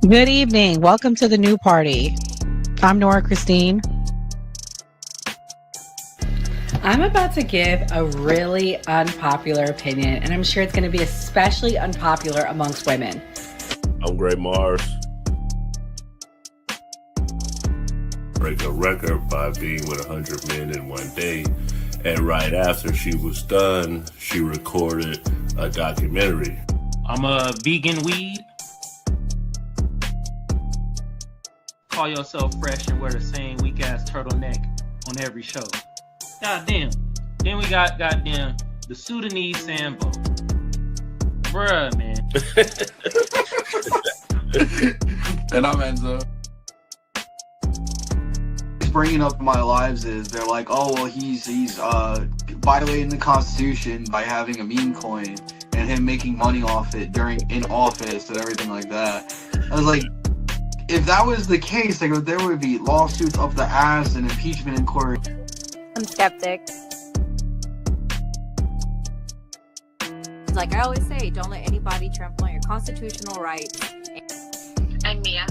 Good evening. Welcome to the new party. I'm Nora Christine. I'm about to give a really unpopular opinion, and I'm sure it's going to be especially unpopular amongst women. I'm Gray Mars. Break a record by being with 100 men in one day. And right after she was done, she recorded a documentary. I'm a vegan weed. Call yourself fresh and wear the same weak ass turtleneck on every show. Goddamn. Then we got goddamn the Sudanese Sambo. Bruh, man. And I'm Enzo. Bringing up in my lives is they're like, oh well, he's violating the Constitution by having a meme coin and him making money off it in office and everything like that. I was like, if that was the case, like there would be lawsuits up the ass and impeachment inquiry. I'm skeptic. Like I always say, don't let anybody trample on your constitutional rights. And Mia.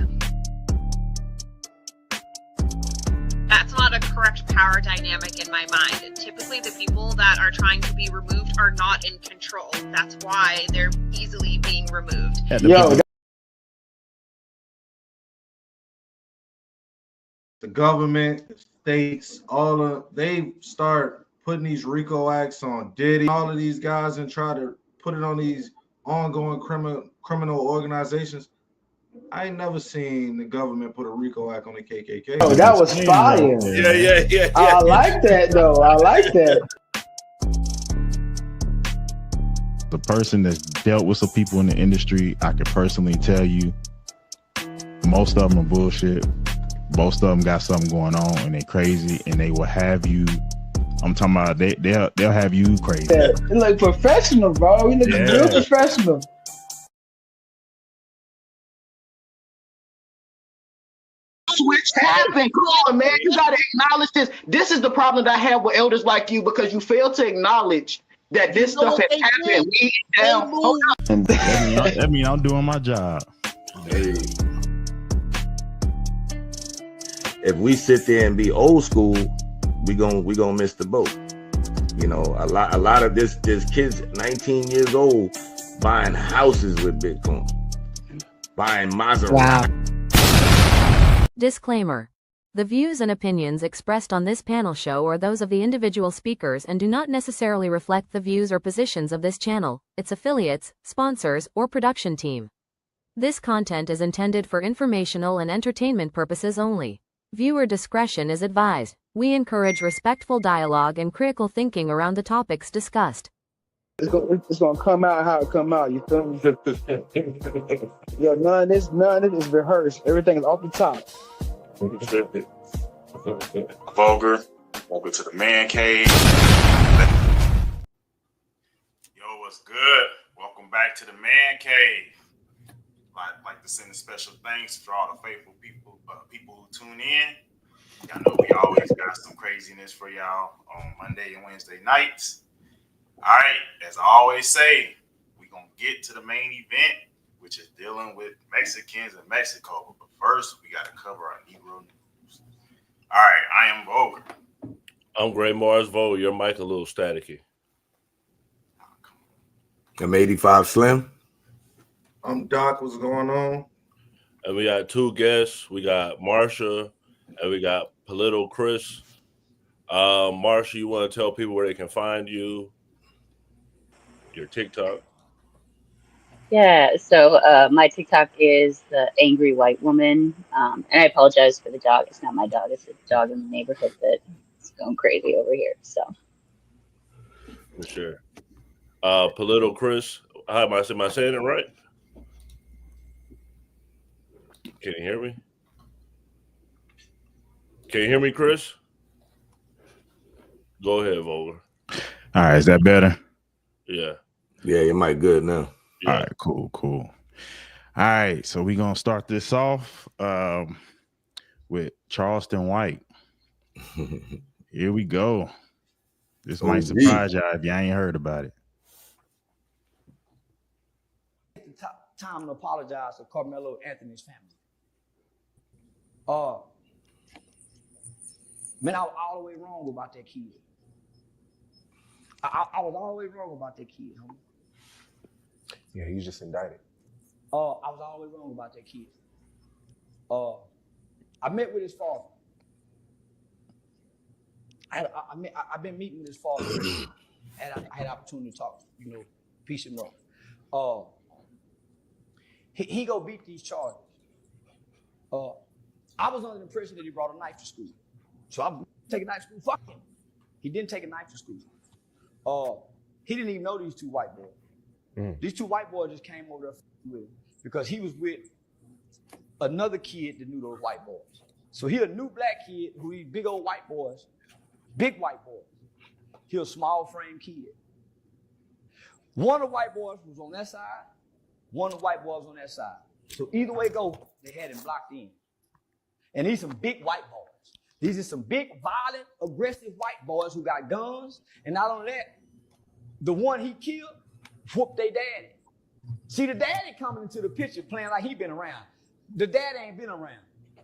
That's not a correct power dynamic in my mind. Typically, the people that are trying to be removed are not in control. That's why they're easily being removed. The government, the states, they start putting these RICO acts on Diddy, all of these guys, and try to put it on these ongoing criminal organizations. I ain't never seen the government put a RICO act on the KKK. Oh, that was fire. Yeah. I like that, though. I like that. The person that's dealt with some people in the industry, I can personally tell you, most of them are bullshit. Most of them got something going on and they crazy, and they will have you. I'm talking about they'll have you crazy. Yeah, you look professional, bro. You look real professional. Switch happened. Come on, man. You gotta acknowledge this. This is the problem that I have with elders like you, because you fail to acknowledge that this stuff has happened. We down. That mean I'm doing my job. Hey. If we sit there and be old school, we gonna miss the boat. You know, a lot of this kids 19 years old buying houses with Bitcoin, buying Maserati. Wow. Disclaimer. The views and opinions expressed on this panel show are those of the individual speakers and do not necessarily reflect the views or positions of this channel, its affiliates, sponsors, or production team. This content is intended for informational and entertainment purposes only. Viewer discretion is advised. We encourage respectful dialogue and critical thinking around the topics discussed. It's gonna come out how it come out. You feel me? Yo, none of this is rehearsed. Everything is off the top. Vulgar. Welcome to the man cave. Yo, what's good? Welcome back to the man cave. I'd like to send a special thanks for all the faithful people who tune in. Y'all know we always got some craziness for y'all on Monday and Wednesday nights. All right, as I always say, we're going to get to the main event, which is dealing with Mexicans in Mexico. But first, we got to cover our Negro news. All right, I am Vulgar. I'm Gray Mars Vo. Your mic a little staticky. I'm 85 Slim. I'm Doc. What's going on? And we got two guests. We got Marsha and we got Political Chris. Marsha, you want to tell people where they can find you? Your TikTok? Yeah, so my TikTok is the angry white woman. And I apologize for the dog. It's not my dog. It's a dog in the neighborhood that's going crazy over here. So for sure. Political Chris. Am I saying it right? Can you hear me? Can you hear me, Chris? Go ahead, Vulgar. All right, is that better? Yeah. Yeah, your mic good now. Yeah. All right, cool. All right, so we're going to start this off with Charleston White. Here we go. This might surprise y'all if y'all ain't heard about it. time to apologize to Carmelo Anthony's family. Man, I was all the way wrong about that kid. I was all the way wrong about that kid, homie. Yeah, he was just indicted. I was all the way wrong about that kid. I met with his father. I've been meeting with his father. I had opportunity to talk, peace and love. He go beat these charges. I was under the impression that he brought a knife to school. So I'm taking a knife to school. Fuck him. He didn't take a knife to school. He didn't even know these two white boys. These two white boys just came over there with him because he was with another kid that knew those white boys. So he a new black kid who these big old white boys, big white boys. He a small frame kid. One of the white boys was on that side, one of the white boys on that side. So either way go, they had him blocked in. And these some big white boys. These are some big, violent, aggressive white boys who got guns. And not only that, the one he killed whooped their daddy. See, the daddy coming into the picture playing like he been around. The dad ain't been around.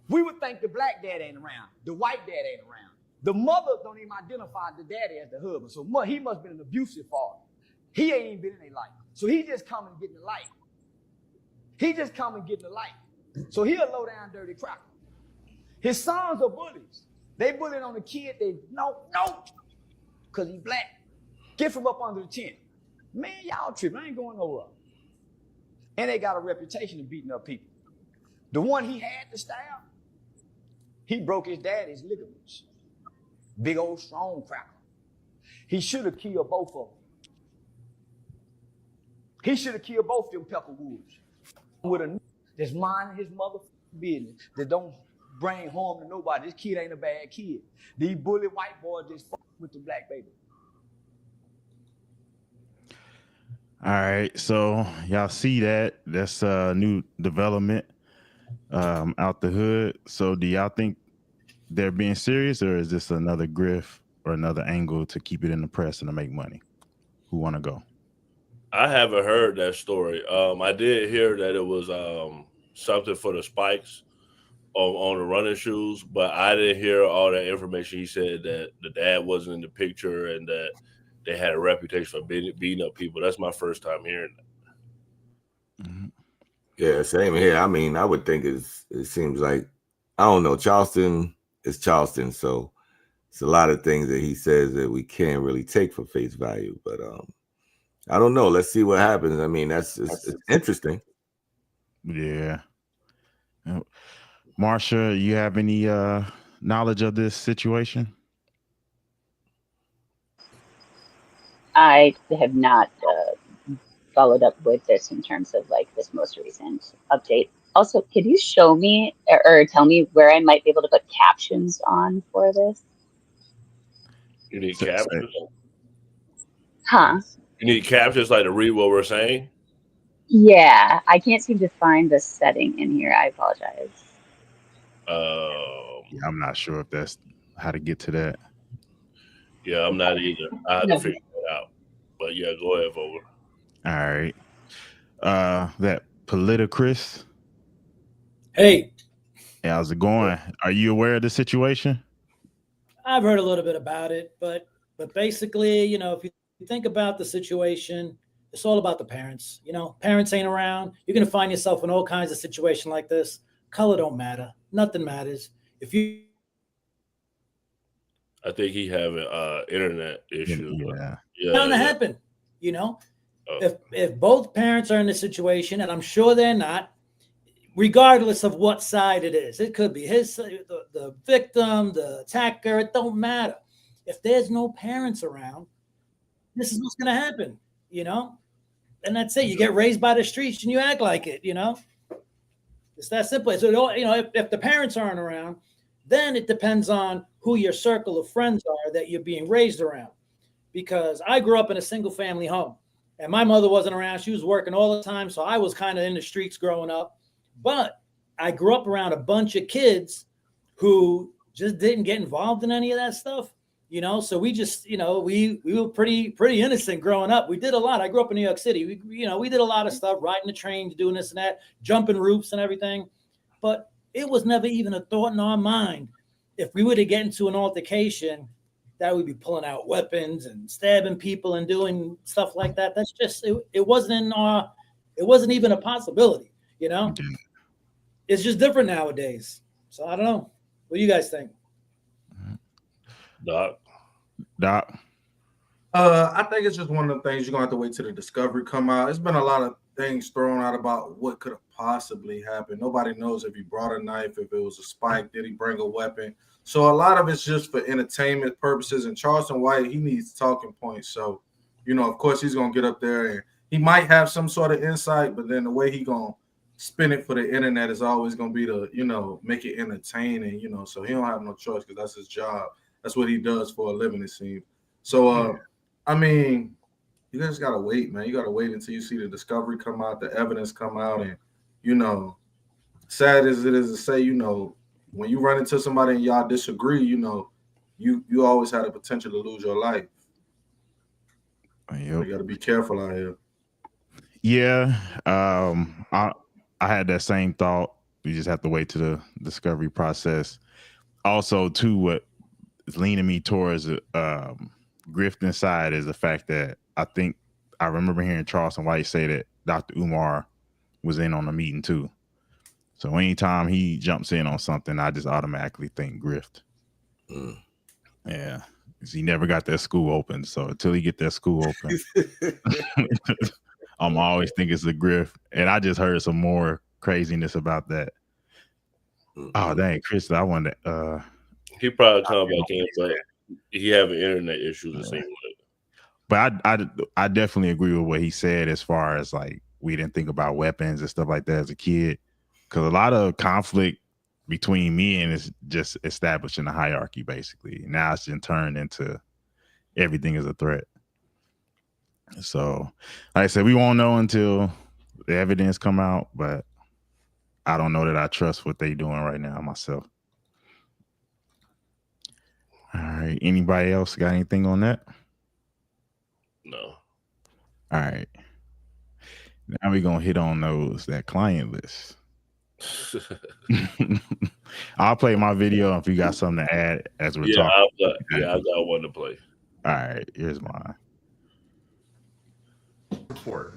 We would think the black dad ain't around. The white dad ain't around. The mother don't even identify the daddy as the husband. So he must have been an abusive father. He ain't even been in their life. So he just come and get in the light. He just come and get in the light. So he a low down dirty cracker. His sons are bullies. They bullying on the kid. No, because he black. Get from up under the tent. Man, y'all tripping. I ain't going nowhere. And they got a reputation of beating up people. The one he had to stab, he broke his daddy's ligaments. Big old strong cracker. He should have killed both of them. He should have killed both them Peckerwoods. With a that's minding his motherfucking business, that don't bring harm to nobody. This kid ain't a bad kid. These bully white boys just fuck with the black baby. All right, so y'all see that? That's a new development out the hood. So do y'all think they're being serious, or is this another grift or another angle to keep it in the press and to make money? Who want to go? I haven't heard that story. I did hear that it was something for the spikes on the running shoes, but I didn't hear all that information. He said that the dad wasn't in the picture and that they had a reputation for beating up people. That's my first time hearing that. Mm-hmm. Yeah, same here. I mean, I would think it seems like, I don't know, Charleston is Charleston, so it's a lot of things that he says that we can't really take for face value, but I don't know. Let's see what happens. I mean, it's interesting. Yeah. Marsha, you have any knowledge of this situation? I have not followed up with this in terms of like this most recent update. Also, could you show me or tell me where I might be able to put captions on for this? You need captions? Huh? You need captions like to read what we're saying? Yeah, I can't seem to find the setting in here. I apologize. Yeah, I'm not sure if that's how to get to that. Yeah, I'm not either. I have to figure that out. But yeah, go ahead, Vogel. All right. That Politicris. Hey. How's it going? Are you aware of the situation? I've heard a little bit about it, but basically, you know, if you think about the situation, it's all about the parents. You know, parents ain't around. You're going to find yourself in all kinds of situations like this. Color don't matter. Nothing matters. If you... I think he having internet issues. Yeah. Bound to happen, you know? If both parents are in the situation, and I'm sure they're not, regardless of what side it is, it could be the victim, the attacker, it don't matter. If there's no parents around, this is what's going to happen, you know? And that's it. You get raised by the streets and you act like it, you know? It's that simple. So, you know, if the parents aren't around, then it depends on who your circle of friends are that you're being raised around. Because I grew up in a single family home and my mother wasn't around. She was working all the time. So I was kind of in the streets growing up. But I grew up around a bunch of kids who just didn't get involved in any of that stuff. You know, so we just, you know, we were pretty innocent growing up. We did a lot. I grew up in New York City. We did a lot of stuff, riding the trains, doing this and that, jumping roofs and everything. But it was never even a thought in our mind if we were to get into an altercation that we'd be pulling out weapons and stabbing people and doing stuff like that. That's just it wasn't even a possibility, you know. It's just different nowadays. So I don't know. What do you guys think? Doc. I think it's just one of the things you're gonna have to wait till the discovery come out. There's been a lot of things thrown out about what could have possibly happened. Nobody knows if he brought a knife, if it was a spike, did he bring a weapon? So a lot of it's just for entertainment purposes. And Charleston White, he needs talking points. So, you know, of course he's gonna get up there and he might have some sort of insight, but then the way he gonna spin it for the internet is always gonna be to, you know, make it entertaining, you know. So he don't have no choice because that's his job. That's what he does for a living, it seems. So, I mean, you just gotta wait, man. You gotta wait until you see the discovery come out, the evidence come out, and you know, sad as it is to say, you know, when you run into somebody and y'all disagree, you know, you always have the potential to lose your life. You gotta be careful out here. Yeah, I had that same thought. We just have to wait to the discovery process. Also, too, what is leaning me towards grifting side is the fact that I remember hearing Charleston White say that Dr. Umar was in on the meeting too. So anytime he jumps in on something, I just automatically think grift. Yeah, because he never got that school open. So until he get that school open, I'm always think it's a grift. And I just heard some more craziness about that. Oh dang, Chris, I wanted to, he probably come back in, but he having internet issues the same way. But I definitely agree with what he said as far as like we didn't think about weapons and stuff like that as a kid, because a lot of conflict between men is just establishing a hierarchy basically. Now it's been turned into everything is a threat. So like I said, we won't know until the evidence come out, but I don't know that I trust what they doing right now myself. All right. Anybody else got anything on that? No. All right. Now we're gonna hit on that client list. I'll play my video if you got something to add as we're talking. I got one to play. All right, here's mine. Report.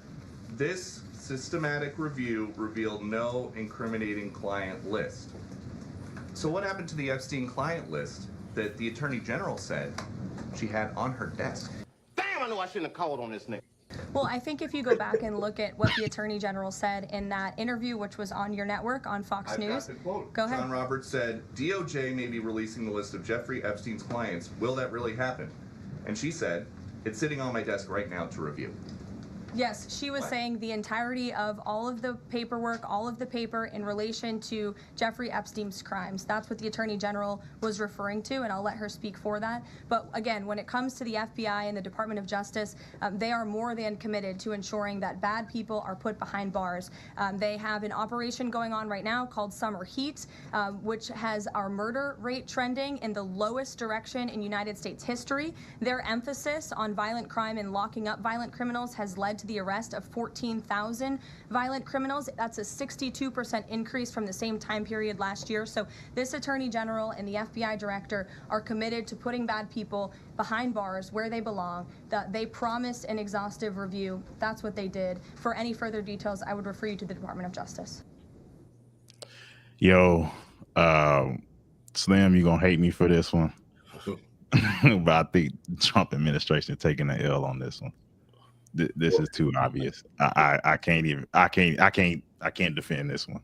This systematic review revealed no incriminating client list. So what happened to the Epstein client list that the Attorney General said she had on her desk? Damn, I know I shouldn't have called on this nigga. Well, I think if you go back and look at what the Attorney General said in that interview, which was on your network on Fox News. Got the quote. Go ahead. John Roberts said, DOJ may be releasing the list of Jeffrey Epstein's clients. Will that really happen? And she said, it's sitting on my desk right now to review. Yes, she was saying the entirety of all of the paperwork, all of the paper in relation to Jeffrey Epstein's crimes. That's what the Attorney General was referring to, and I'll let her speak for that. But again, when it comes to the FBI and the Department of Justice, they are more than committed to ensuring that bad people are put behind bars. They have an operation going on right now called Summer Heat, which has our murder rate trending in the lowest direction in United States history. Their emphasis on violent crime and locking up violent criminals has led to the arrest of 14,000 violent criminals. That's a 62% increase from the same time period last year. So this Attorney General and the FBI Director are committed to putting bad people behind bars where they belong. They promised an exhaustive review. That's what they did. For any further details, I would refer you to the Department of Justice. Yo, Slim, you gonna hate me for this one. But I think Trump administration taking the L on this one. This is too obvious. I can't defend this one.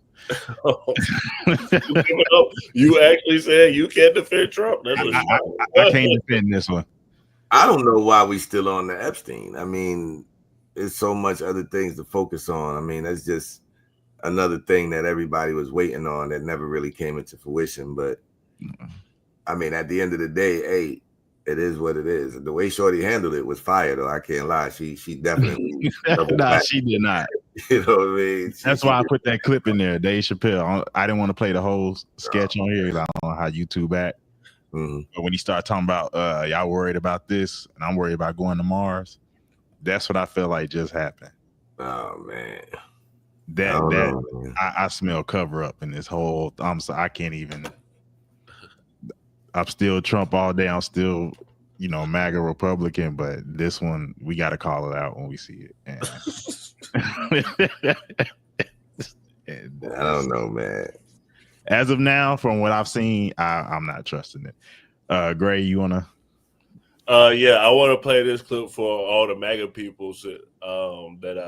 You actually said you can't defend Trump. That's I can't defend this one. I don't know why we still on the Epstein. I mean, there's so much other things to focus on. I mean, that's just another thing that everybody was waiting on that never really came into fruition. But I mean, at the end of the day, hey, it is what it is. The way Shorty handled it was fire, though. I can't lie. She definitely. Nah, she did not. You know what I mean? That's why I put that clip in there. Dave Chappelle. I didn't want to play the whole sketch on here. I don't know how YouTube act. But when you start talking about y'all worried about this and I'm worried about going to Mars, that's what I feel like just happened. Oh man. I smell cover up in this whole. I can't even. I'm still Trump all day. I'm still, MAGA Republican. But this one, we got to call it out when we see it. And I don't know, man. As of now, from what I've seen, I'm not trusting it. Gray, you wanna? Yeah, I want to play this clip for all the MAGA people that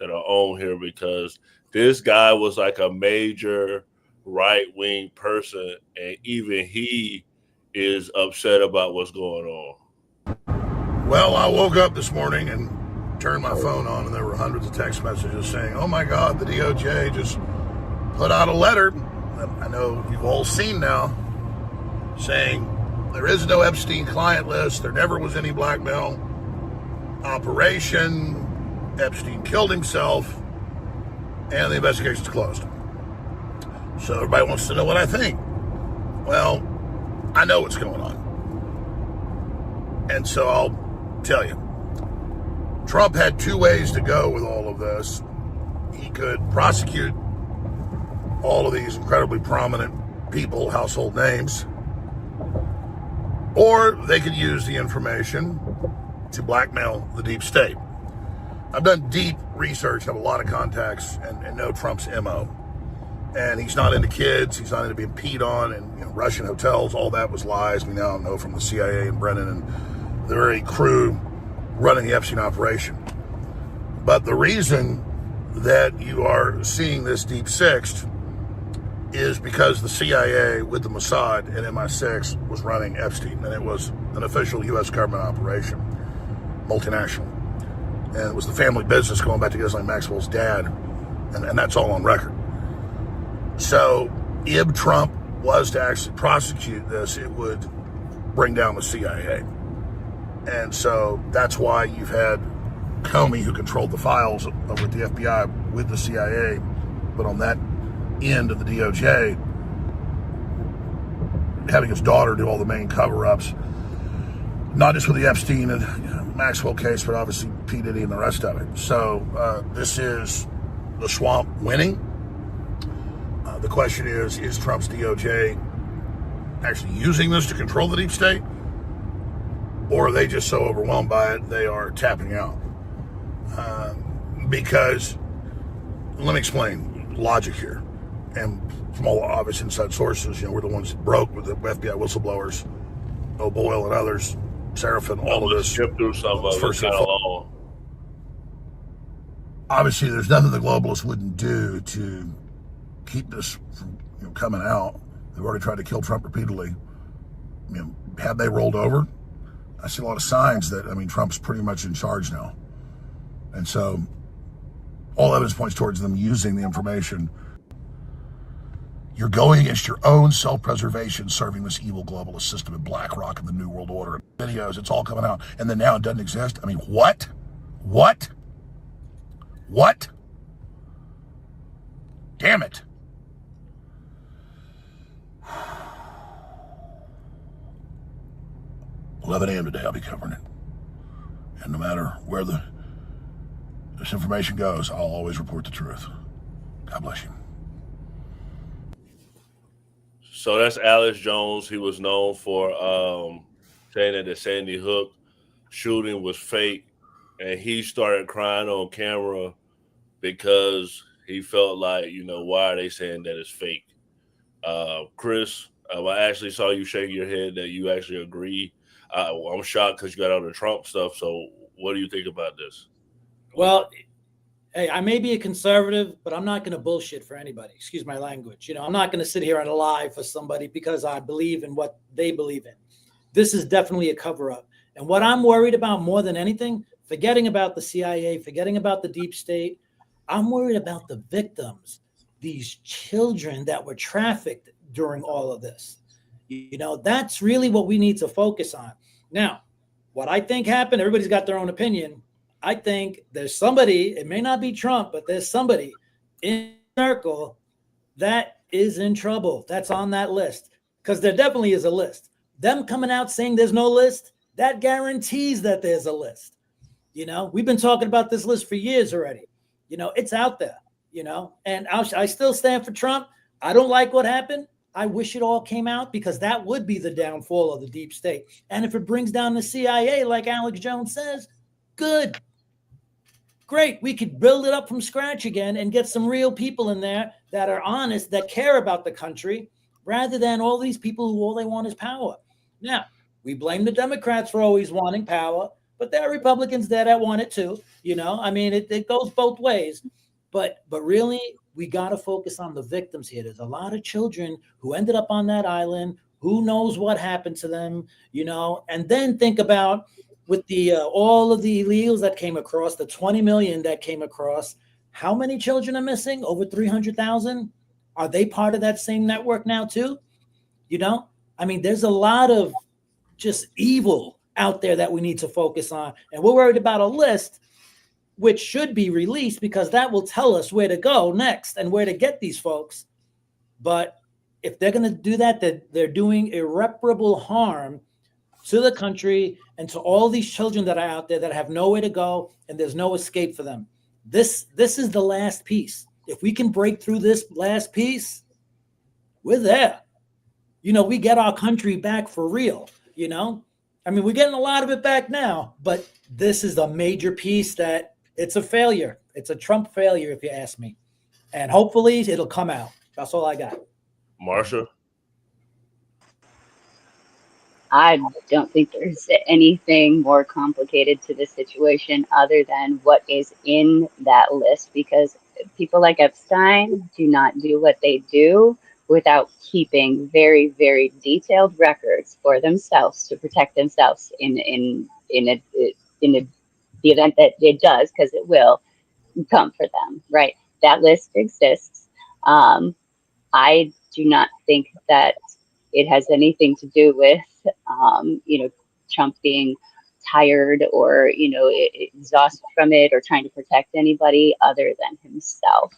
are on here, because this guy was like a major right-wing person, and even he is upset about what's going on. Well, I woke up this morning and turned my phone on, and there were hundreds of text messages saying, oh my God, the DOJ just put out a letter that I know you've all seen now, saying there is no Epstein client list, there never was any blackmail operation, Epstein killed himself, and the investigation's closed. So everybody wants to know what I think. Well, I know what's going on. And so I'll tell you. Trump had two ways to go with all of this. He could prosecute all of these incredibly prominent people, household names, or they could use the information to blackmail the deep state. I've done deep research, have a lot of contacts, and know Trump's MO. And he's not into kids, he's not into being peed on, and Russian hotels, all that was lies. We now know from the CIA and Brennan and the very crew running the Epstein operation. But the reason that you are seeing this deep sixth is because the CIA with the Mossad and MI6 was running Epstein, and it was an official U.S. government operation, multinational. And it was the family business going back to Ghislaine Maxwell's dad, and that's all on record. So if Trump was to actually prosecute this, it would bring down the CIA. And so that's why you've had Comey, who controlled the files with the FBI, with the CIA, but on that end of the DOJ, having his daughter do all the main cover-ups, not just with the Epstein and Maxwell case, but obviously P. Diddy and the rest of it. So this is the swamp winning. The question is Trump's DOJ actually using this to control the deep state? Or are they just so overwhelmed by it, they are tapping out? Because, let me explain logic here. And from all obvious inside sources, we're the ones that broke with the FBI whistleblowers, O'Boyle and others, Seraphin, all of this. Skip through some of it kind of long. Obviously, there's nothing the globalists wouldn't do to keep this from coming out. They've already tried to kill Trump repeatedly. Have they rolled over? I see a lot of signs that, Trump's pretty much in charge now. And so all evidence points towards them using the information. You're going against your own self-preservation, serving this evil globalist system in BlackRock and the New World Order. Videos, it's all coming out. And then now it doesn't exist. What? What? What? Damn it. 11 a.m. today, I'll be covering it. And no matter where this information goes, I'll always report the truth. God bless you. So that's Alex Jones. He was known for saying that the Sandy Hook shooting was fake, and he started crying on camera because he felt like, why are they saying that it's fake? Chris, I actually saw you shake your head that you actually agree. I'm shocked because you got all the Trump stuff. So what do you think about this? Well, hey, I may be a conservative, but I'm not going to bullshit for anybody. Excuse my language. I'm not going to sit here and lie for somebody because I believe in what they believe in. This is definitely a cover-up. And what I'm worried about more than anything, forgetting about the CIA, forgetting about the deep state, I'm worried about the victims, these children that were trafficked during all of this. That's really what we need to focus on. Now, what I think happened, everybody's got their own opinion. I think there's somebody, it may not be Trump, but there's somebody in the circle that is in trouble. That's on that list. because there definitely is a list. Them coming out saying there's no list, that guarantees that there's a list. You know, we've been talking about this list for years already. You know, it's out there, you know, and I still stand for Trump. I don't like what happened. I wish it all came out because that would be the downfall of the deep state. And if it brings down the CIA, like Alex Jones says, good. Great. We could build it up from scratch again and get some real people in there that are honest, that care about the country, rather than all these people who all they want is power. Now, we blame the Democrats for always wanting power, but there are Republicans there that want it too. You know, I mean, it goes both ways. But really, we got to focus on the victims here. There's a lot of children who ended up on that island. Who knows what happened to them, you know? And then think about with the all of the illegals that came across, the 20 million that came across, how many children are missing? Over 300,000? Are they part of that same network now too? You know, I mean, there's a lot of just evil out there that we need to focus on. And we're worried about a list which should be released because that will tell us where to go next and where to get these folks. But if they're going to do that, they're doing irreparable harm to the country and to all these children that are out there that have nowhere to go and there's no escape for them. This is the last piece. If we can break through this last piece, we're there. You know, we get our country back for real, you know? I mean, we're getting a lot of it back now, but this is a major piece that it's a failure. It's a Trump failure, if you ask me. And hopefully it'll come out. That's all I got. Marsha? I don't think there's anything more complicated to this situation other than what is in that list, because people like Epstein do not do what they do without keeping very, very detailed records for themselves to protect themselves in the event that it does, because it will come for them, right? That list exists. I do not think that it has anything to do with, Trump being tired or, exhausted from it or trying to protect anybody other than himself.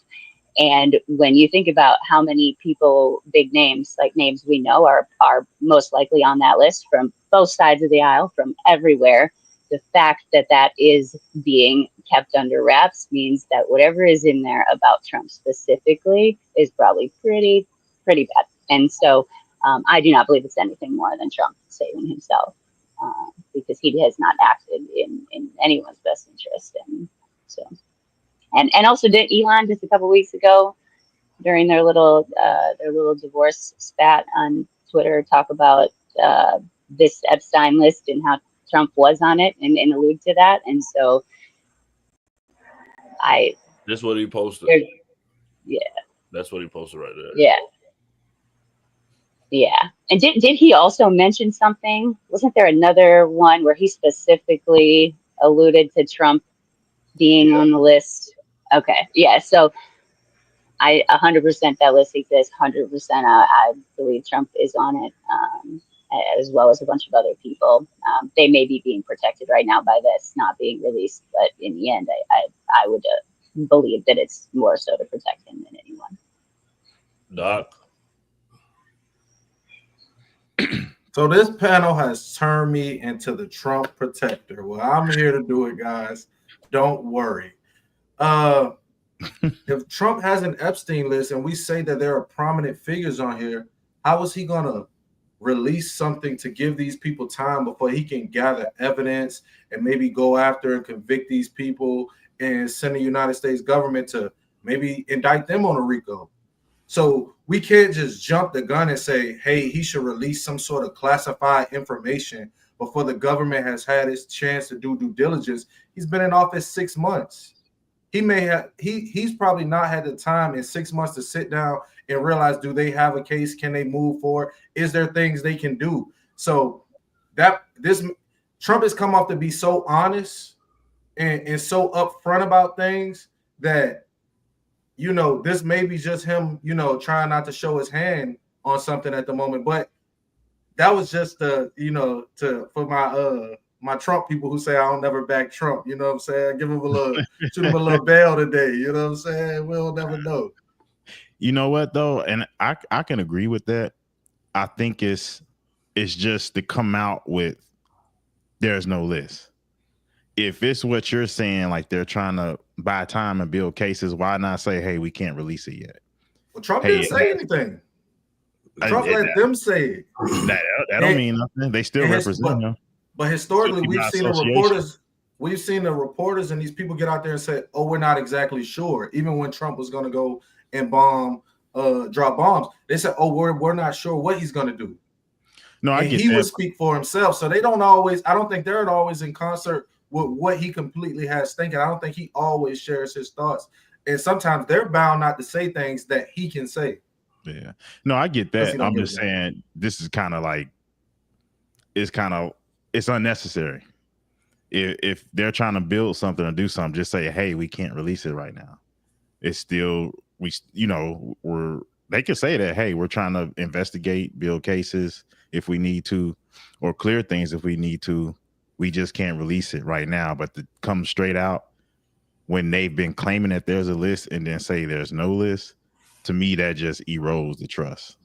And when you think about how many people, big names, like names we know are most likely on that list from both sides of the aisle, from everywhere, the fact that that is being kept under wraps means that whatever is in there about Trump specifically is probably pretty bad. And so I do not believe it's anything more than Trump saving himself, because he has not acted in anyone's best interest. And so, and also did Elon just a couple weeks ago during their little divorce spat on Twitter talk about this Epstein list and how Trump was on it and allude to that. And so That's what he posted. Yeah. That's what he posted right there. Yeah. Yeah. And did he also mention something? Wasn't there another one where he specifically alluded to Trump being on the list? Okay. Yeah. So I 100% that list exists. 100%. I believe Trump is on it, as well as a bunch of other people. They may be being protected right now by this not being released, but in the end, I would believe that it's more so to protect him than anyone. Doc? So this panel has turned me into the Trump protector. Well, I'm here to do it, guys. Don't worry. If Trump has an Epstein list and we say that there are prominent figures on here, how is he going to release something to give these people time before he can gather evidence and maybe go after and convict these people and send the United States government to maybe indict them on a RICO? So we can't just jump the gun and say, hey, he should release some sort of classified information before the government has had his chance to do due diligence. He's been in office 6 months. He's probably not had the time in 6 months to sit down and realize, do they have a case? Can they move forward? Is there things they can do? So Trump has come off to be so honest and so upfront about things that, this may be just him, trying not to show his hand on something at the moment. But that was just for my Trump people who say I don't never back Trump. You know what I'm saying? Give him shoot him a little bail today. You know what I'm saying? We'll never know. You know what though, and I can agree with that. I think it's just to come out with there's no list. If it's what you're saying, like they're trying to buy time and build cases, why not say, hey, we can't release it yet? Well, Trump didn't say anything. Trump let them say it. That don't mean nothing. They still represent him. But historically, So we've seen the reporters and these people get out there and say, "Oh, we're not exactly sure." Even when Trump was going to go and drop bombs, they said, "Oh, we're not sure what he's going to do." No, I get he that. would speak for himself, so they don't always. I don't think they're always in concert with what he completely has thinking. I don't think he always shares his thoughts, and sometimes they're bound not to say things that he can say. Yeah, no, I get that. I'm just saying this is kind of like it's unnecessary. If they're trying to build something or do something, just say, hey, we can't release it right now. It's still they can say that, hey, we're trying to investigate, build cases if we need to, or clear things if we need to. We just can't release it right now. But to come straight out when they've been claiming that there's a list and then say there's no list, to me, that just erodes the trust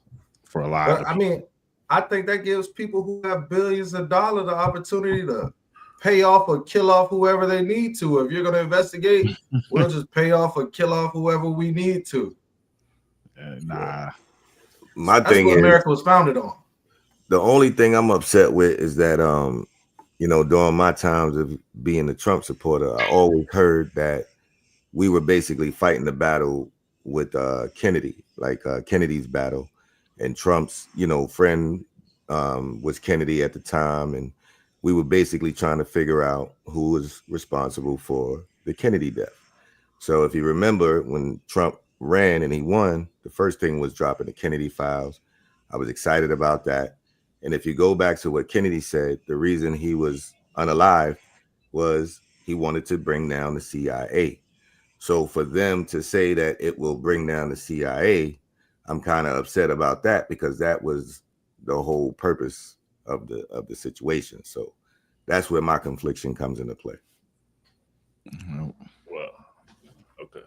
for a lot of people. I mean, I think that gives people who have billions of dollars the opportunity to pay off or kill off whoever they need to. If you're going to investigate, we'll just pay off or kill off whoever we need to. Nah. That's what America was founded on. The only thing I'm upset with is that, during my times of being a Trump supporter, I always heard that we were basically fighting the battle with Kennedy, like Kennedy's battle, and Trump's friend was Kennedy at the time, and we were basically trying to figure out who was responsible for the Kennedy death. So if you remember, when Trump ran and he won, the first thing was dropping the Kennedy files. I was excited about that. And if you go back to what Kennedy said, the reason he was unalived was he wanted to bring down the CIA. So for them to say that it will bring down the CIA, I'm kind of upset about that, because that was the whole purpose of the situation. So that's where my confliction comes into play. Well, okay.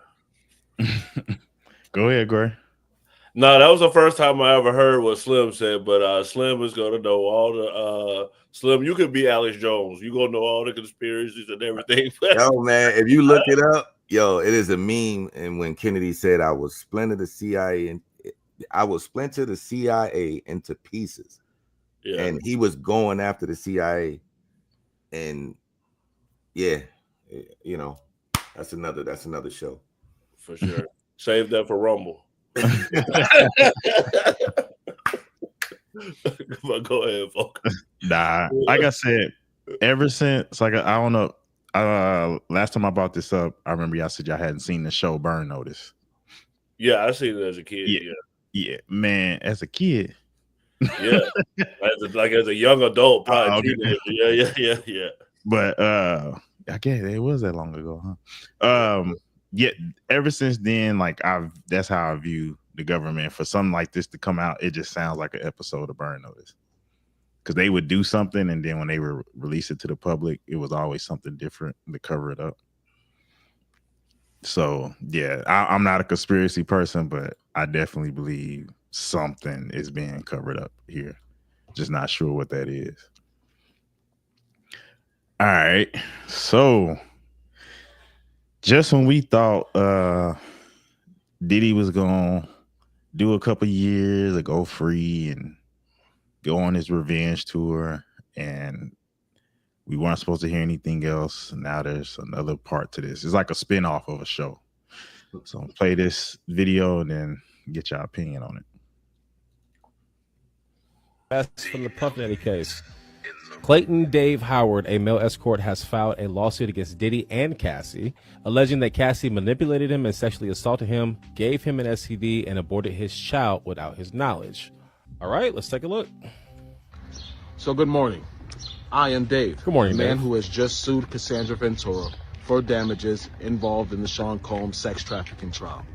Go ahead, Gray. No, that was the first time I ever heard what Slim said, but Slim is going to know all the Slim, you could be Alex Jones. You're going to know all the conspiracies and everything. Yo, man, if you look it up, it is a meme. And when Kennedy said, I will splinter the CIA into pieces. Yeah. And he was going after the CIA. And that's another show. For sure. Save that for Rumble. Go ahead, folks. Nah, like I said, ever since, I don't know, last time I brought this up, I remember y'all said y'all hadn't seen the show Burn Notice. Yeah, I seen it as a kid. Yeah, man, as a kid. Yeah, as a young adult, probably. Okay. Yeah. But I guess it was that long ago, huh? Yeah, ever since then, that's how I view the government. For something like this to come out, it just sounds like an episode of Burn Notice. Because they would do something, and then when they would release it to the public, it was always something different to cover it up. So, yeah, I'm not a conspiracy person, but I definitely believe something is being covered up here. Just not sure what that is. All right. So, just when we thought Diddy was going to do a couple years or go free and go on his revenge tour, and we weren't supposed to hear anything else, now there's another part to this. It's like a spin-off of a show. So I'll play this video and then get your opinion on it. That's from the Puff Daddy case. Clayton Dave Howard, a male escort, has filed a lawsuit against Diddy and Cassie, alleging that Cassie manipulated him and sexually assaulted him, gave him an STD, and aborted his child without his knowledge. All right, let's take a look. So good morning. I am Dave. Good morning, the man Dave. who has just sued Cassandra Ventura for damages involved in the Sean Combs sex trafficking trial.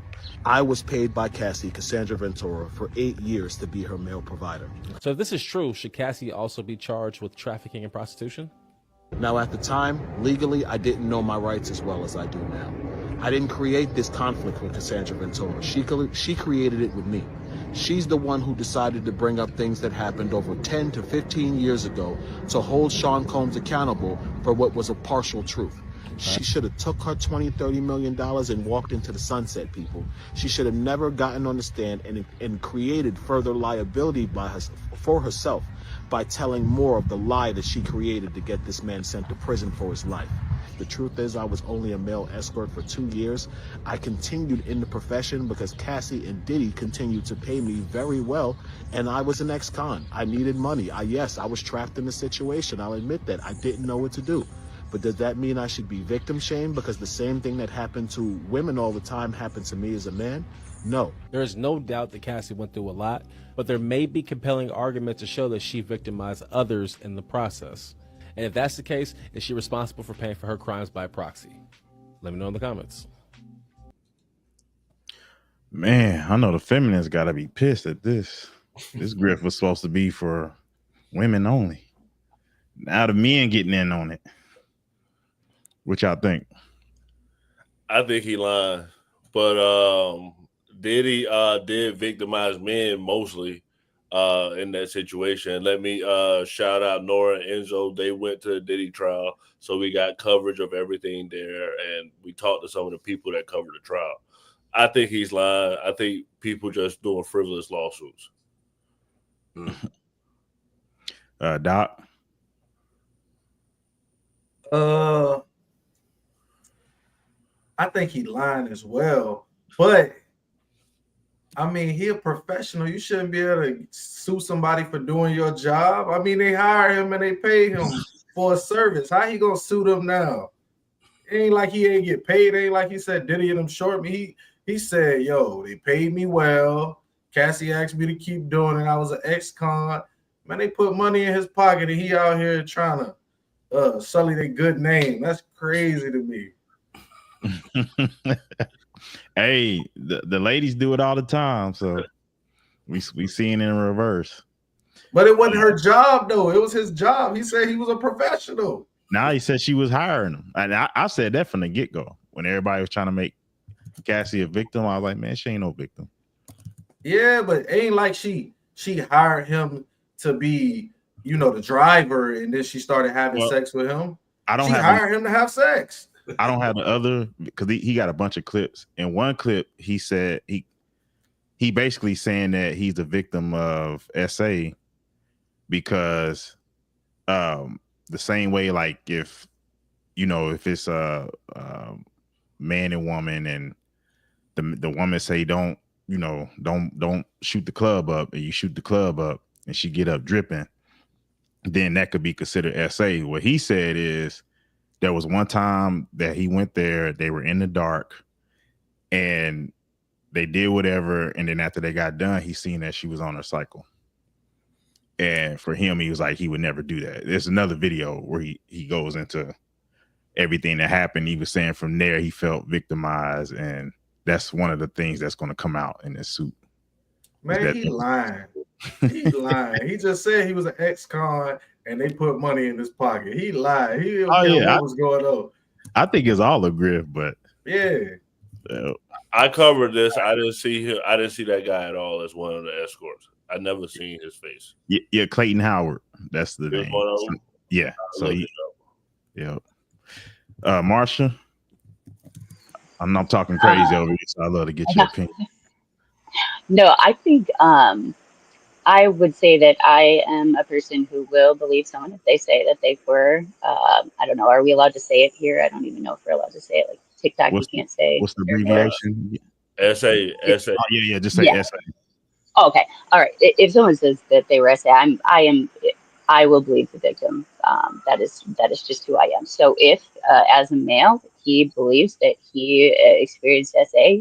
I was paid by Cassie, Cassandra Ventura, for 8 years to be her male provider. So if this is true, should Cassie also be charged with trafficking and prostitution? Now, at the time, legally, I didn't know my rights as well as I do now. I didn't create this conflict with Cassandra Ventura. She created it with me. She's the one who decided to bring up things that happened over 10 to 15 years ago to hold Sean Combs accountable for what was a partial truth. She should have took her $20-30 million and walked into the sunset, people. She should have never gotten on the stand and created further liability for herself by telling more of the lie that she created to get this man sent to prison for his life. The truth is, I was only a male escort for 2 years. I continued in the profession because Cassie and Diddy continued to pay me very well, and I was an ex-con. I needed money. Yes, I was trapped in the situation. I'll admit that. I didn't know what to do. But does that mean I should be victim shamed because the same thing that happened to women all the time happened to me as a man? No. There is no doubt that Cassie went through a lot, but there may be compelling arguments to show that she victimized others in the process. And if that's the case, is she responsible for paying for her crimes by proxy? Let me know in the comments. Man, I know the feminists got to be pissed at this. This grift was supposed to be for women only. Now the men getting in on it. What y'all think? I think he lying, but Diddy did victimize men mostly in that situation. Let me shout out Nora and Enzo. They went to the Diddy trial, so we got coverage of everything there, and we talked to some of the people that covered the trial. I think he's lying. I think people just doing frivolous lawsuits. Doc? I think he lying as well, but I mean, he a professional. You shouldn't be able to sue somebody for doing your job. I mean, they hire him and they pay him for a service. How he gonna sue them now? It ain't like he ain't get paid. It ain't like he said Diddy and them short me. He said, yo, they paid me well. Cassie asked me to keep doing it. I was an ex-con. Man, they put money in his pocket and he out here trying to sully their good name. That's crazy to me. Hey, the ladies do it all the time, so we seeing it in reverse. But it wasn't her job though. It was his job. He said he was a professional. Now he said she was hiring him, and I said that from the get go when everybody was trying to make Cassie a victim. I was like, man, she ain't no victim. Yeah, but it ain't like she hired him to be, the driver, and then she started having sex with him. She hired him to have sex. I don't have the other because he got a bunch of clips. In one clip, he said he basically saying that he's a victim of SA because the same way, like if it's a man and woman and the woman say don't shoot the club up, and you shoot the club up and she get up dripping, then that could be considered SA. What he said is there was one time that he went there, they were in the dark and they did whatever, and then after they got done, he seen that she was on her cycle. And for him, he was like, he would never do that. There's another video where he goes into everything that happened. He was saying from there he felt victimized, and that's one of the things that's going to come out in this suit. Man, he lying. He lying. He just said he was an ex-con and they put money in his pocket. He lied. He didn't care what was going on. I think it's all a grift, but yeah. I covered this. I didn't see him. I didn't see that guy at all as one of the escorts. I never seen his face. Yeah, Clayton Howard. That's the name. Yeah. So Marsha, I'm not talking crazy over here, so I love to get your opinion. No, I think I would say that I am a person who will believe someone if they say that they were. I don't know. Are we allowed to say it here? I don't even know if we're allowed to say it. Like TikTok, you can't say. What's the abbreviation? SA. Oh, yeah. Just say SA. Oh, okay. All right. If someone says that they were SA, I will believe the victim. That is just who I am. So if, as a male, he believes that he experienced SA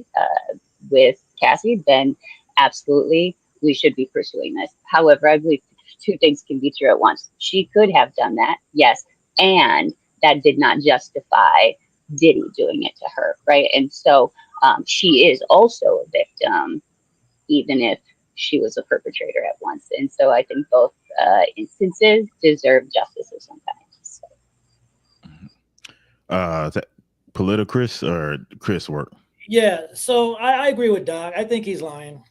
with Cassie, then absolutely we should be pursuing this. However, I believe two things can be true at once. She could have done that, yes, and that did not justify Diddy doing it to her, right? And so she is also a victim, even if she was a perpetrator at once. And so I think both instances deserve justice of some kind. So. Is that political Chris or Chris work? Yeah, so I agree with Doc. I think he's lying.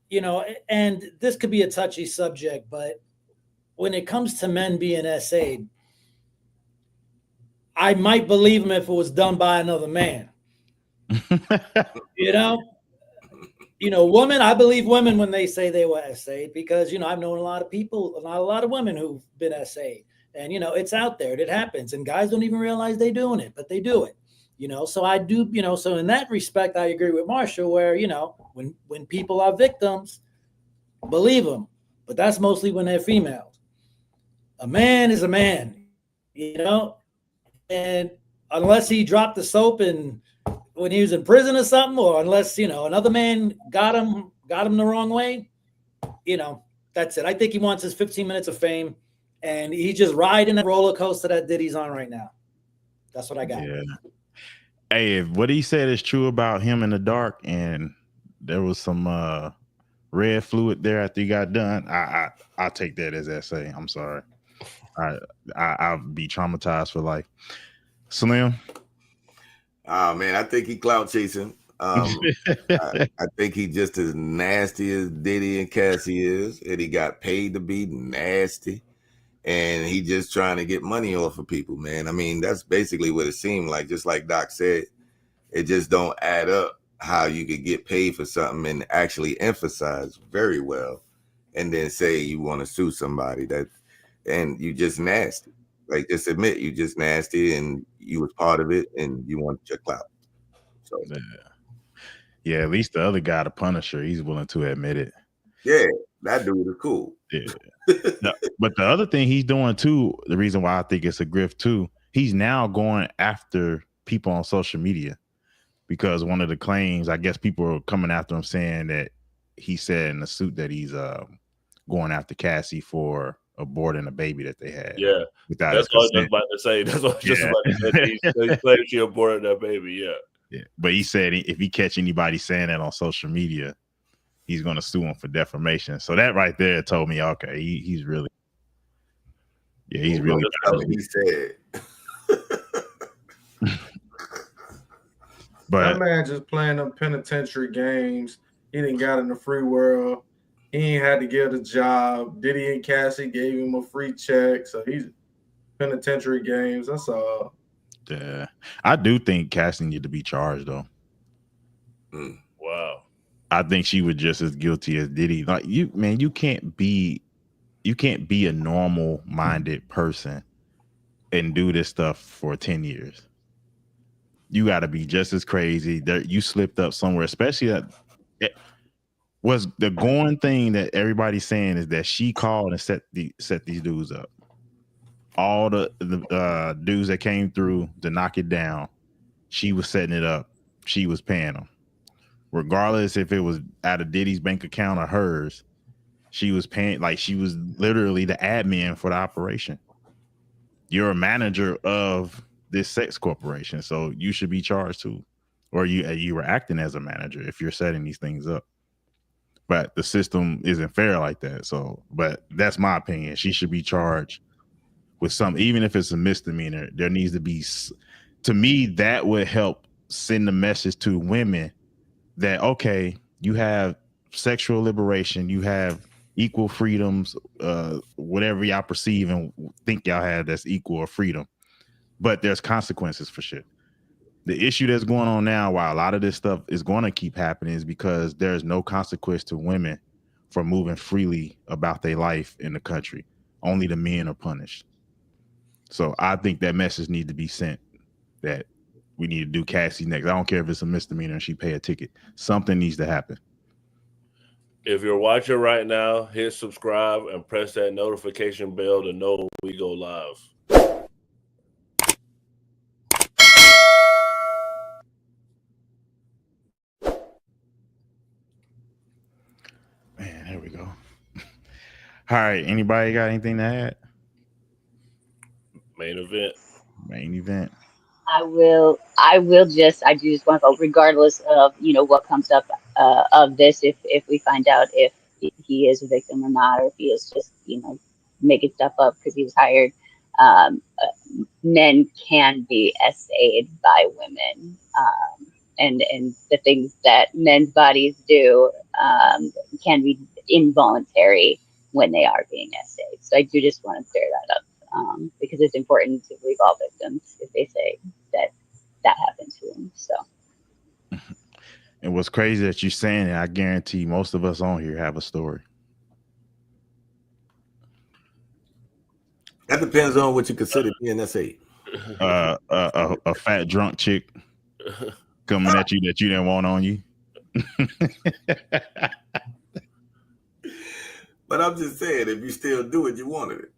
you know, and this could be a touchy subject, but when it comes to men being SA'd, I might believe him if it was done by another man. You know, women, I believe women when they say they were SA'd because, you know, I've known a lot of people, a lot of women who've been SA'd. And, you know, it's out there. It happens. And guys don't even realize they're doing it, but they do it. You know, so I do, you know, so in that respect, I agree with Marshall where, you know, when people are victims, believe them. But that's mostly when they're females. A man is a man, you know, and unless he dropped the soap and when he was in prison or something, or unless, you know, another man got him the wrong way, you know, that's it. I think he wants his 15 minutes of fame and he's just riding the roller coaster that Diddy's on right now. That's what I got. Yeah. Hey, if what he said is true about him in the dark and there was some red fluid there after he got done, I take that as SA. I'm sorry. I'll be traumatized for life. Slim? Oh man, I think he clout chasing. I think he just as nasty as Diddy and Cassie is, and he got paid to be nasty, and he just trying to get money off of people, man. I mean, that's basically what it seemed like. Just like Doc said, it just don't add up how you could get paid for something and actually emphasize very well, and then say you want to sue somebody and you just nasty. Like, just admit you just nasty and you was part of it and you want your clout. So yeah, at least the other guy, the Punisher, he's willing to admit it. Yeah, that dude is cool. Yeah. No, but the other thing he's doing too, the reason why I think it's a grift too, he's now going after people on social media because one of the claims, I guess people are coming after him saying that he said in the suit that he's going after Cassie for aborting a baby that they had. Yeah, that's what I was just about to say. That's what I was just about to say. He claimed she aborted that baby. Yeah. Yeah, but he said if he catch anybody saying that on social media, he's going to sue him for defamation. So that right there told me, okay, he's really, yeah, he's really. He said. But that man just playing them penitentiary games. He didn't got in the free world. He ain't had to get a job. Diddy and Cassie gave him a free check. So he's penitentiary games. That's all. Yeah, I do think Cassie needed to be charged though. Wow. I think she was just as guilty as Diddy. Like you, man, you can't be a normal minded person and do this stuff for 10 years. You got to be just as crazy. You slipped up somewhere, especially that was the going thing that everybody's saying is that she called and set these dudes up. All the dudes that came through to knock it down, she was setting it up. She was paying them. Regardless if it was out of Diddy's bank account or hers, she was paying, like she was literally the admin for the operation. You're a manager of this sex corporation, so you should be charged too. Or you were acting as a manager if you're setting these things up. But the system isn't fair like that. So, but that's my opinion. She should be charged with some, even if it's a misdemeanor. There needs to be, to me, that would help send the message to women that, okay, you have sexual liberation, you have equal freedoms, whatever y'all perceive and think y'all have that's equal or freedom, but there's consequences for shit. The issue that's going on now, while a lot of this stuff is going to keep happening, is because there's no consequence to women for moving freely about their life in the country. Only the men are punished. So I think that message needs to be sent that we need to do Cassie next. I don't care if it's a misdemeanor and she pay a ticket. Something needs to happen. If you're watching right now, hit subscribe and press that notification bell to know when we go live. Man, there we go. All right. Anybody got anything to add? Main event. I do just want to vote regardless of, what comes up of this, if we find out if he is a victim or not, or if he is just, making stuff up because he was hired. Men can be SA'd by women. and the things that men's bodies do can be involuntary when they are being essayed. So I do just want to clear that up because it's important to believe all victims if they say that happened to them. So. And what's crazy that you're saying it, I guarantee most of us on here have a story. That depends on what you consider being essayed. A fat drunk chick coming at you that you didn't want on you. But I'm just saying, if you still do it, you wanted it.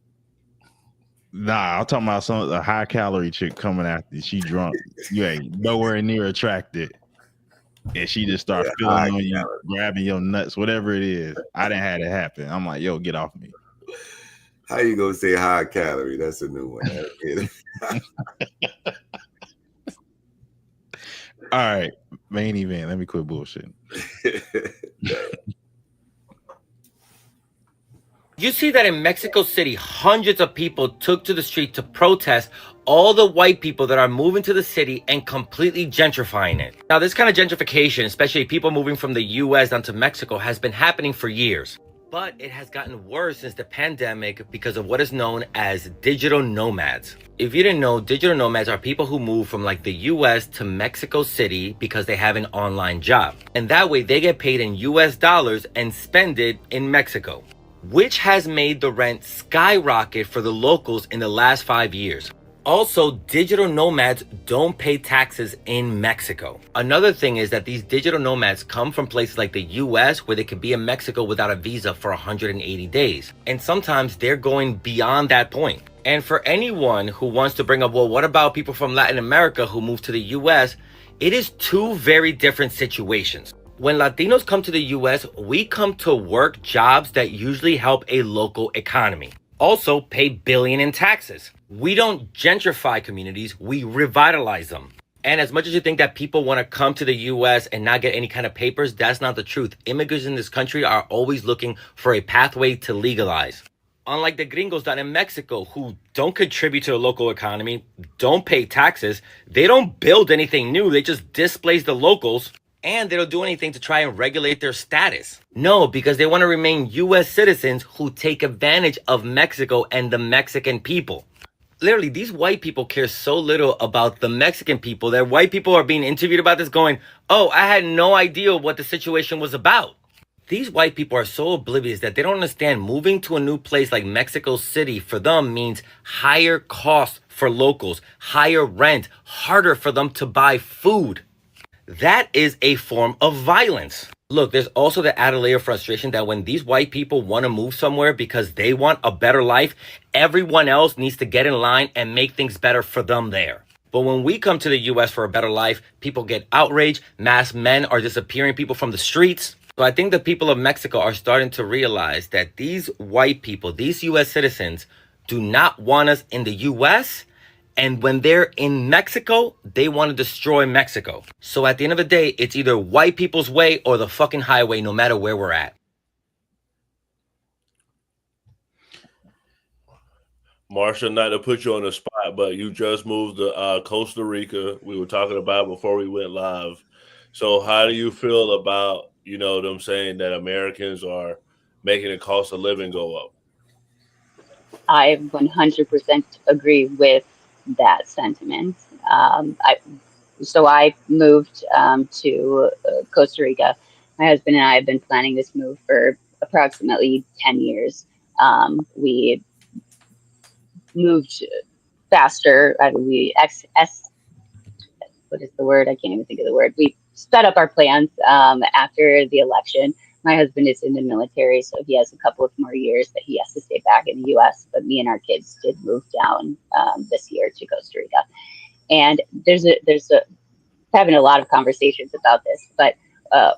Nah, I'm talking about a high calorie chick coming after you. She drunk. You ain't nowhere near attracted. And she just start feeling on you, grabbing your nuts, whatever it is. I didn't have it happen. I'm like, yo, get off me. How you gonna say high calorie? That's a new one. All right, main event. Let me quit bullshitting. You see that in Mexico City, hundreds of people took to the street to protest all the white people that are moving to the city and completely gentrifying it. Now, this kind of gentrification, especially people moving from the US down to Mexico, has been happening for years. But it has gotten worse since the pandemic because of what is known as digital nomads. If you didn't know, digital nomads are people who move from like the US to Mexico City because they have an online job. And that way they get paid in US dollars and spend it in Mexico, which has made the rent skyrocket for the locals in the last 5 years. Also, digital nomads don't pay taxes in Mexico. Another thing is that these digital nomads come from places like the US where they can be in Mexico without a visa for 180 days. And sometimes they're going beyond that point. And for anyone who wants to bring up, well, what about people from Latin America who move to the US? It is two very different situations. When Latinos come to the US, we come to work jobs that usually help a local economy. Also, pay billion in taxes. We don't gentrify communities, we revitalize them. And as much as you think that people want to come to the US and not get any kind of papers, that's not the truth. Immigrants in this country are always looking for a pathway to legalize. Unlike the gringos down in Mexico who don't contribute to the local economy, don't pay taxes, they don't build anything new, they just displace the locals. And they don't do anything to try and regulate their status. No, because they want to remain US citizens who take advantage of Mexico and the Mexican people. Literally, these white people care so little about the Mexican people that white people are being interviewed about this going, oh, I had no idea what the situation was about. These white people are so oblivious that they don't understand moving to a new place like Mexico City for them means higher costs for locals, higher rent, harder for them to buy food. That is a form of violence. Look, there's also the added layer of frustration that when these white people want to move somewhere because they want a better life, everyone else needs to get in line and make things better for them there. But when we come to the US for a better life, people get outraged, masked men are disappearing people from the streets. So I think the people of Mexico are starting to realize that these white people, these US citizens, do not want us in the US. And when they're in Mexico, they want to destroy Mexico. So at the end of the day, it's either white people's way or the fucking highway, no matter where we're at. Marsha, not to put you on the spot, but you just moved to Costa Rica. We were talking about before we went live. So how do you feel about, them saying that Americans are making the cost of living go up? I 100% agree with that sentiment. I moved to Costa Rica. My husband and I have been planning this move for approximately 10 years. We moved faster. What is the word? I can't even think of the word. We sped up our plans after the election. My husband is in the military, so he has a couple of more years that he has to stay back in the U.S. But me and our kids did move down this year to Costa Rica, and there's having a lot of conversations about this. But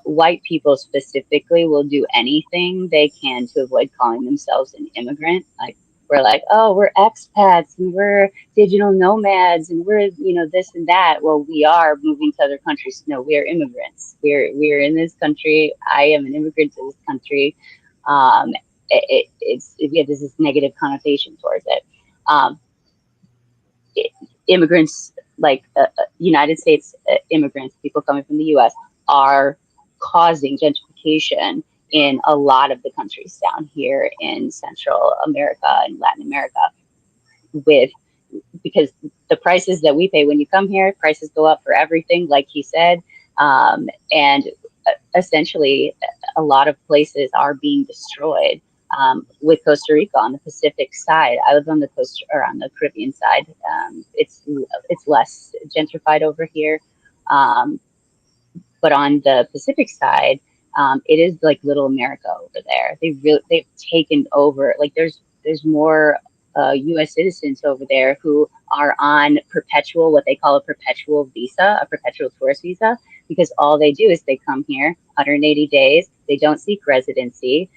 white people specifically will do anything they can to avoid calling themselves an immigrant. Like we're like, oh, we're expats and we're digital nomads and we're this and that. Well, we are moving to other countries. No, we are immigrants. We're in this country. I am an immigrant to this country. There's this negative connotation towards it. Immigrants United States immigrants, people coming from the U.S., are causing gentrification in a lot of the countries down here in Central America and Latin America, because the prices that we pay when you come here, prices go up for everything, like he said, and essentially a lot of places are being destroyed. With Costa Rica on the Pacific side, I was on the coast or on the Caribbean side. It's less gentrified over here, but on the Pacific side, it is like Little America over there. They've taken over. Like there's more U.S. citizens over there who are on what they call a perpetual visa, a perpetual tourist visa, because all they do is they come here 180 days. They don't seek residency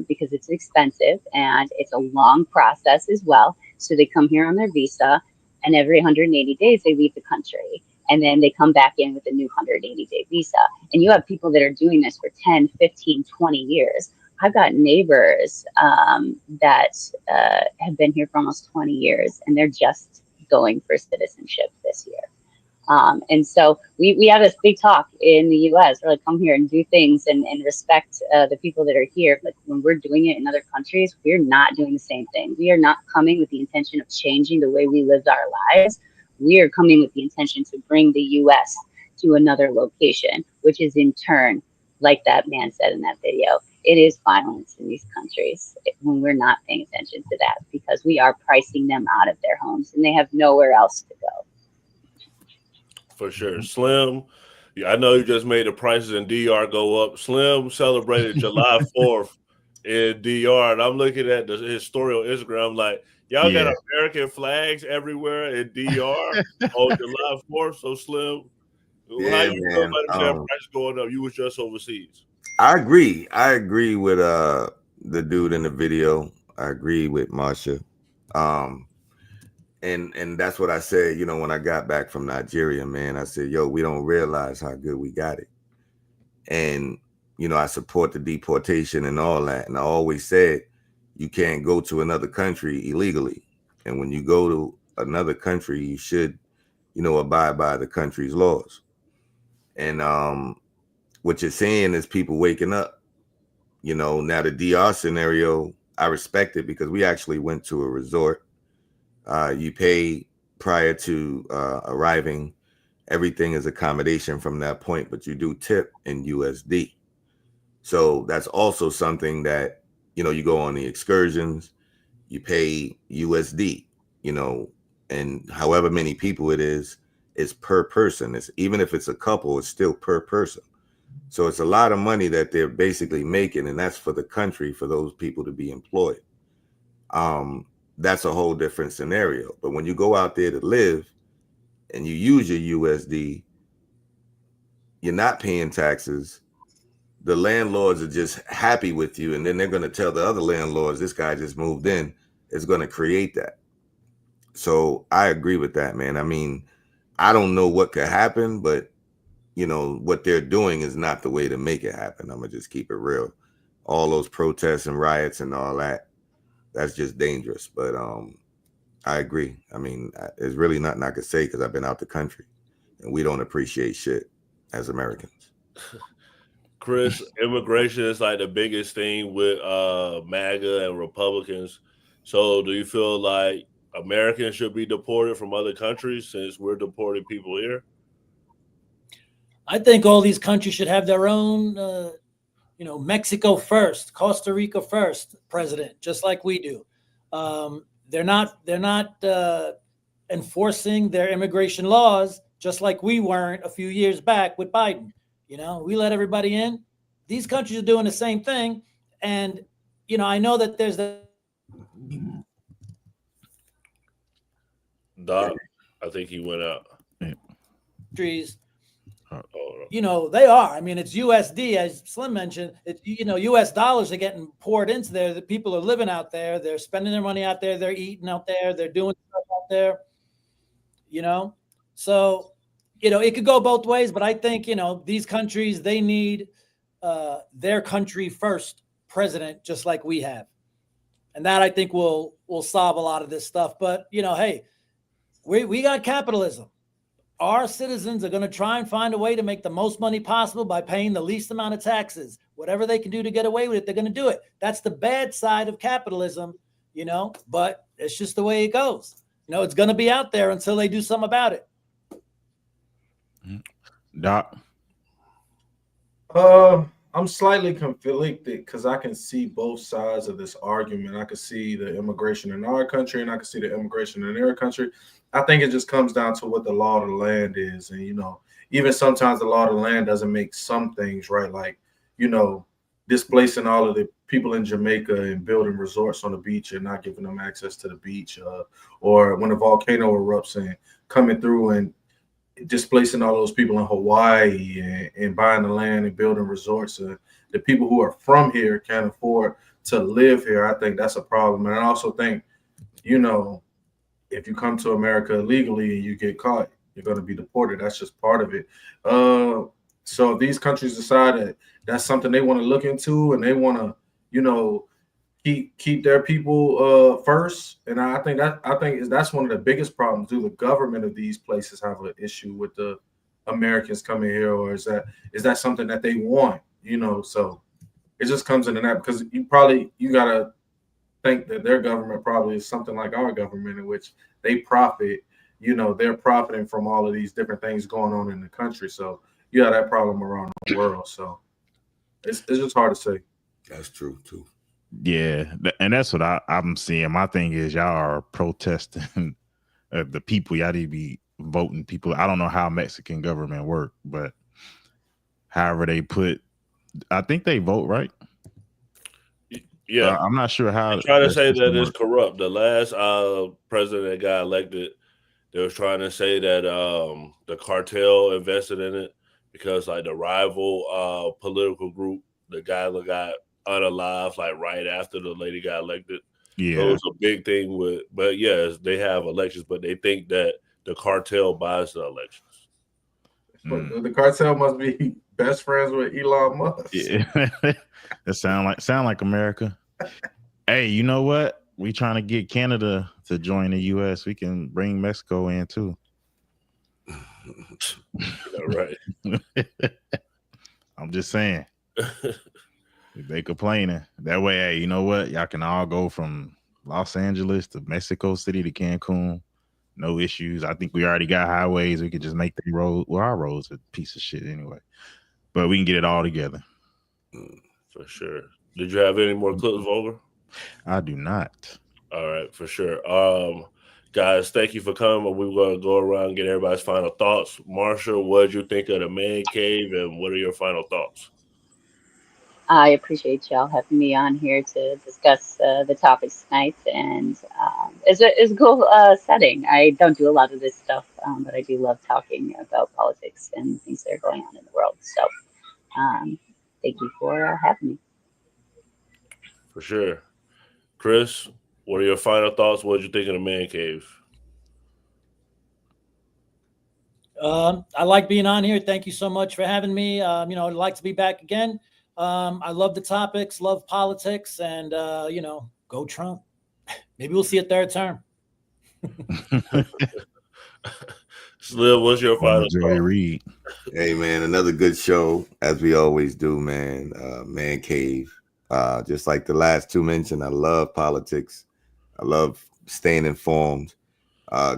because it's expensive and it's a long process as well. So they come here on their visa, and every 180 days they leave the country. And then they come back in with a new 180-day visa. And you have people that are doing this for 10, 15, 20 years. I've got neighbors that have been here for almost 20 years, and they're just going for citizenship this year. And so we have this big talk in the U.S. We're like, come here and do things and respect the people that are here. But when we're doing it in other countries, we're not doing the same thing. We are not coming with the intention of changing the way we live our lives. We are coming with the intention to bring the U.S. to another location, which is in turn, like that man said in that video, it is violence in these countries when we're not paying attention to that, because we are pricing them out of their homes and they have nowhere else to go. For sure. Slim, I know you just made the prices in DR go up. Slim celebrated July 4th in DR, and I'm looking at his story on Instagram. I'm like, y'all got American flags everywhere in DR on July 4th. So Slim, how you feel about the prices going up? You was just overseas. I agree with the dude in the video. I agree with Marsha. And that's what I said, when I got back from Nigeria, man. I said, yo, we don't realize how good we got it. And, I support the deportation and all that. And I always said, you can't go to another country illegally. And when you go to another country, you should, abide by the country's laws. And what you're saying is people waking up. Now the DR scenario, I respect it because we actually went to a resort. You pay prior to arriving. Everything is accommodation from that point, but you do tip in USD. So that's also something that, you go on the excursions, you pay USD, and however many people it is per person. It's even if it's a couple, it's still per person. So it's a lot of money that they're basically making, and that's for the country, for those people to be employed. That's a whole different scenario. But when you go out there to live and you use your USD, you're not paying taxes. The landlords are just happy with you, and then they're going to tell the other landlords, this guy just moved in. It's going to create that. So I agree with that, man. I mean, I don't know what could happen, but what they're doing is not the way to make it happen. I'm going to just keep it real. All those protests and riots and all that, that's just dangerous. But I agree. I mean, there's really nothing I could say because I've been out the country, and we don't appreciate shit as Americans. Chris, immigration is like the biggest thing with MAGA and Republicans. So do you feel like Americans should be deported from other countries since we're deporting people here? I think all these countries should have their own, Mexico first, Costa Rica first president, just like we do. They're not enforcing their immigration laws, just like we weren't a few years back with Biden. We let everybody in. These countries are doing the same thing. And, I know that there's Doc, I think he went out. Countries, they are. I mean, it's USD, as Slim mentioned. It's, US dollars are getting poured into there. The people are living out there. They're spending their money out there. They're eating out there. They're doing stuff out there. So, it could go both ways. But I think, these countries, they need their country first president, just like we have. And that, I think, will solve a lot of this stuff. But, hey, we got capitalism. our citizens are going to try and find a way to make the most money possible by paying the least amount of taxes. Whatever they can do to get away with it, they're going to do it. That's the bad side of capitalism, you know, but it's just the way it goes. You know, it's going to be out there until they do something about it. Doc. I'm slightly conflicted because I can see both sides of this argument. I can see the immigration in our country and I can see the immigration in their country. I think it just comes down to what the law of the land is. And, you know, even sometimes the law of the land doesn't make some things right. Like, you know, displacing all of the people in Jamaica and building resorts on the beach and not giving them access to the beach, or when a volcano erupts and coming through and displacing all those people in Hawaii and buying the land and building resorts. The people who are from here can't afford to live here. I think that's a problem. And I also think, you know, if you come to America illegally and you get caught, you're going to be deported. That's just part of it. So if these countries decide that that's something they want to look into and they want to, you know, keep their people first, and I think that's one of the biggest problems. Do the government of these places have an issue with the Americans coming here, or is that something that they want? You know, so it just comes into that because you gotta think that their government probably is something like our government, in which they profit. You know, they're profiting from all of these different things going on in the country. So you have that problem around the world. So it's just hard to say. That's true too. Yeah, and that's what I'm seeing. My thing is y'all are protesting the people. Y'all need to be voting people. I don't know how Mexican government work, but however they put, I think they vote, right? Yeah, I'm not sure how. They're trying to say that it's corrupt. The last president that got elected, they was trying to say that the cartel invested in it because like the rival political group, the guy that got unalive like right after the lady got elected. Yeah, so it was a big thing with. But yes, they have elections, but they think that the cartel buys the elections. The cartel must be best friends with Elon Musk. Yeah, that sound like America. Hey, you know what? We trying to get Canada to join the U.S. We can bring Mexico in too. Right. I'm just saying. If they complaining that way, hey, you know what? Y'all can all go from Los Angeles to Mexico City to Cancun. No issues. I think we already got highways. We could just make the road. Well, our roads are a piece of shit anyway, but we can get it all together. For sure. Did you have any more clips, Volker? I do not. All right, for sure. Guys, thank you for coming. We're going to go around and get everybody's final thoughts. Marsha, what did you think of the man cave, and what are your final thoughts? I appreciate y'all having me on here to discuss the topics tonight, and it's a cool setting. I don't do a lot of this stuff, but I do love talking about politics and things that are going on in the world. So thank you for having me. For sure. Chris, what are your final thoughts? What did you think of the man cave? I like being on here. Thank you so much for having me. I'd like to be back again. I love the topics, love politics, and go Trump. Maybe we'll see a third term. Slim, what's your final Joy Reid? Hey man, another good show as we always do, man. Man cave. Just like the last two mentioned, I love politics. I love staying informed.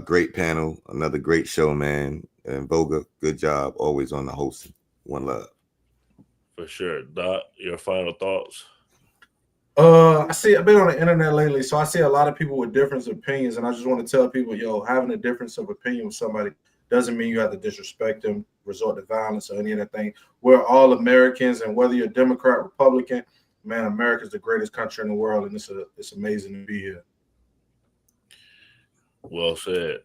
Great panel, another great show, man. And Voga, good job, always on the hosting. One love. For sure. Doc, your final thoughts? I've been on the internet lately, so I see a lot of people with different opinions, and I just want to tell people, having a difference of opinion with somebody doesn't mean you have to disrespect them, resort to violence, or any of that thing. We're all Americans, and whether you're Democrat, Republican, man, America's the greatest country in the world, and it's amazing to be here. Well said.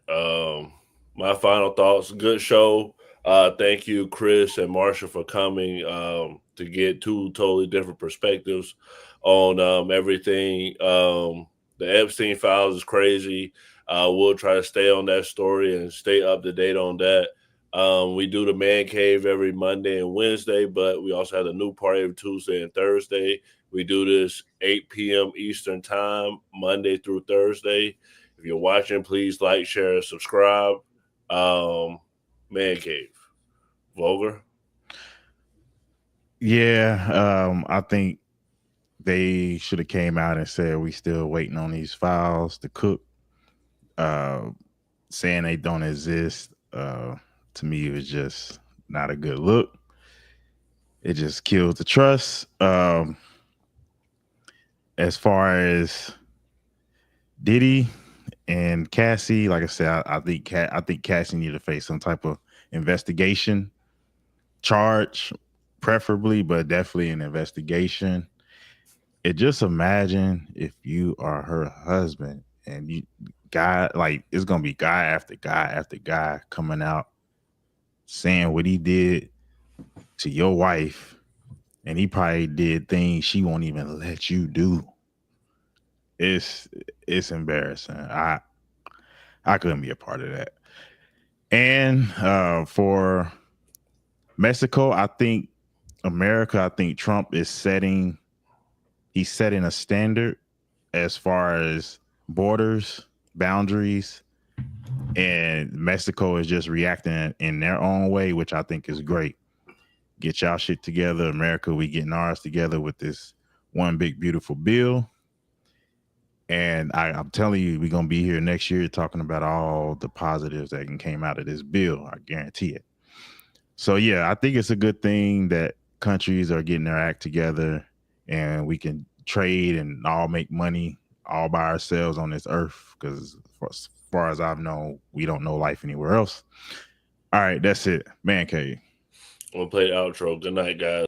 My final thoughts, good show. Thank you, Chris and Marsha, for coming to get two totally different perspectives on everything. The Epstein files is crazy. We'll try to stay on that story and stay up to date on that. We do the Man Cave every Monday and Wednesday, but we also have the new party every Tuesday and Thursday. We do this 8 p.m. Eastern time, Monday through Thursday. If you're watching, please like, share, and subscribe. Man cave. Vulgar. Yeah, I think they should have came out and said we still waiting on these files to cook. Saying they don't exist, to me, it was just not a good look. It just kills the trust. As far as Diddy and Cassie, like I said, I think Cassie need to face some type of investigation charge, preferably, but definitely an investigation. It just imagine if you are her husband and you it's gonna be guy after guy after guy coming out saying what he did to your wife, and he probably did things she won't even let you do. It's embarrassing. I couldn't be a part of that. And for Mexico, I think Trump is setting a standard as far as borders, boundaries, and Mexico is just reacting in their own way, which I think is great. Get y'all shit together. America, we getting ours together with this one big, beautiful bill. And I'm telling you, we're going to be here next year talking about all the positives that came out of this bill. I guarantee it. So, yeah, I think it's a good thing that countries are getting their act together and we can trade and all make money all by ourselves on this earth. Because as far as I've known, we don't know life anywhere else. All right, that's it. Man cave. I'm going to play the outro. Good night, guys.